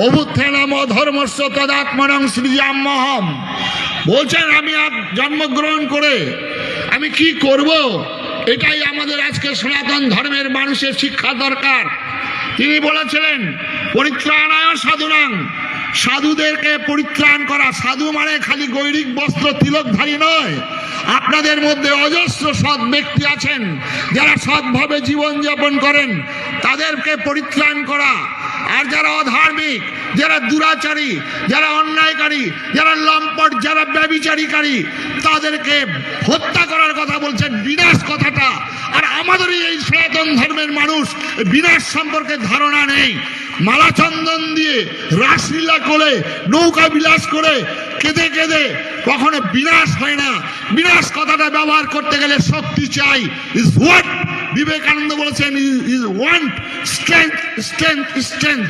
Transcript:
অভ্যুত্থানম ধর্মস্য তদাত্মনং সৃজাম্যহম বলছেন, আমি জন্মগ্রহণ করে আমি কি করব, এটাই আমাদের আজকে সনাতন ধর্মের মানুষের শিক্ষা দরকার। তিনি বলেছিলেন পরিত্রাণায় সাধুনাং, সাধুদেরকে পরিত্রাণ করা। সাধু মানে খালি গৈরিক বস্ত্র তিলকধারী নয়। আপনাদের মধ্যে অজস্র সৎ ব্যক্তি আছেন যারা সৎভাবে জীবনযাপন করেন, তাদেরকে পরিত্রাণ করা। আর যারা অধার্মিক, যারা দুরাচারী, যারা অন্যায়কারী, যারা লম্পট, যারা ব্যভিচারীকারী, তাদেরকে হত্যা করার কথা বলছেন, বিনাশ কথাটা। আর আমাদের এই সনাতন ধর্মের মানুষ বিনাশ সম্পর্কে ধারণা নেই। মালাচন্দন দিয়ে রাসলীলা করে, নৌকা বিলাস করে, কেঁদে কেঁদে কখনো বিনাশ হয় না। বিনাশ কথাটা ব্যবহার করতে গেলে শক্তি চাই। ইজ হোয়াট বিবেকানন্দ বলেছেন, is want strength, strength, strength.